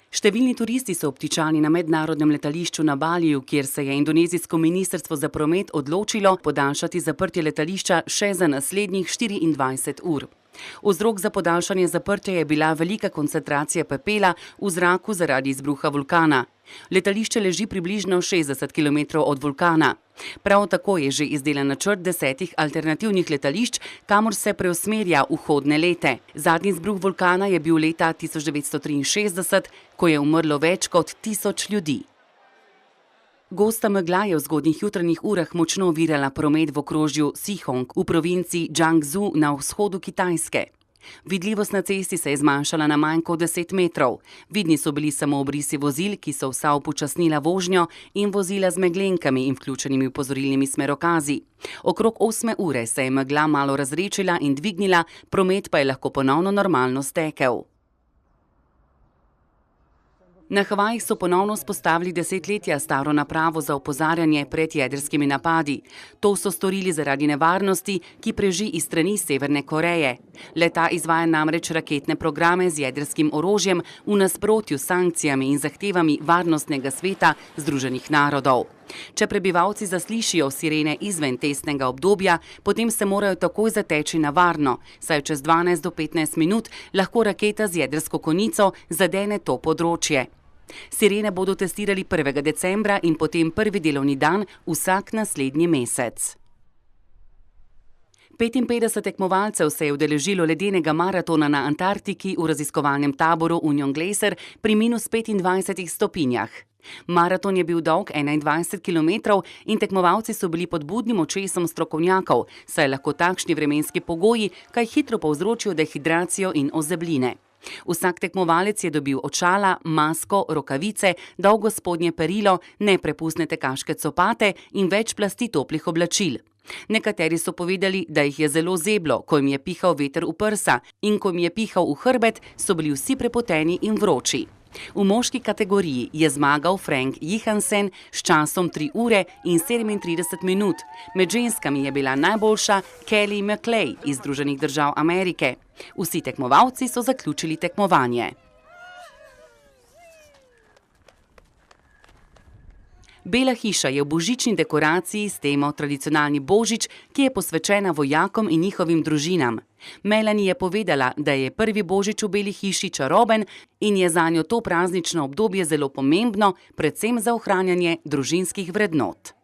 Številni turisti so obtičali na mednarodnem letališču na Baliju, kjer se je indonezijsko ministrstvo za promet odločilo podaljšati zaprtje letališča še za naslednjih 24 ur. Vzrok za podaljšanje zaprtja je bila velika koncentracija pepela v zraku zaradi izbruha vulkana. Letališče leži približno 60 km od vulkana. Prav tako je že izdelan načrt 10 alternativnih letališč, kamor se preusmerja vhodne lete. Zadnji izbruh vulkana je bil leta 1963, ko je umrlo več kot 1000 ljudi. Gosta megla je v zgodnjih jutranjih urah močno ovirala promet v okrožju Sihong v provinci Jiangsu na vzhodu Kitajske. Vidljivost na cesti se je zmanjšala na manj kot 10 metrov. Vidni so bili samo obrisi vozil, ki so vsa upočasnila vožnjo, in vozila z meglenkami in vključenimi opozorilnimi smerokazi. Okrog 8 ure se je megla malo razredčila in dvignila, promet pa je lahko ponovno normalno stekel. Na Havajih so ponovno vzpostavili desetletja staro napravo za opozarjanje pred jedrskimi napadi. To so storili zaradi nevarnosti, ki preži iz strani Severne Koreje. Le-ta izvaja namreč raketne programe z jedrskim orožjem v nasprotju s sankcijami in zahtevami Varnostnega sveta Združenih narodov. Če prebivalci zaslišijo sirene izven testnega obdobja, potem se morajo takoj zateči na varno, saj čez 12 do 15 minut lahko raketa z jedrsko konico zadene to področje. Sirene bodo testirali 1. decembra in potem prvi delovni dan vsak naslednji mesec. 55 tekmovalcev se je udeležilo ledenega maratona na Antarktiki v raziskovalnem taboru Union Glacier pri minus 25 stopinjah. Maraton je bil dolg 21 km in tekmovalci so bili pod budnim očesom strokovnjakov, saj lahko takšni vremenski pogoji kaj hitro povzročijo dehidracijo in ozebline. Vsak tekmovalec je dobil očala, masko, rokavice, dolgo spodnje perilo, neprepustne tekaške copate in več plasti toplih oblačil. Nekateri so povedali, da jih je zelo zeblo, ko jim je pihal veter v prsa, in ko jim je pihal v hrbet, so bili vsi prepoteni in vroči. V moški kategoriji je zmagal Frank Johansen s časom 3 ure in 37 minut. Med ženskami je bila najboljša Kelly McLeay iz Združenih držav Amerike. Vsi tekmovalci so zaključili tekmovanje. Bela hiša je v božični dekoraciji s temo Tradicionalni božič, ki je posvečena vojakom in njihovim družinam. Melanie je povedala, da je prvi božič v Beli hiši čaroben in je zanjo to praznično obdobje zelo pomembno, predvsem za ohranjanje družinskih vrednot.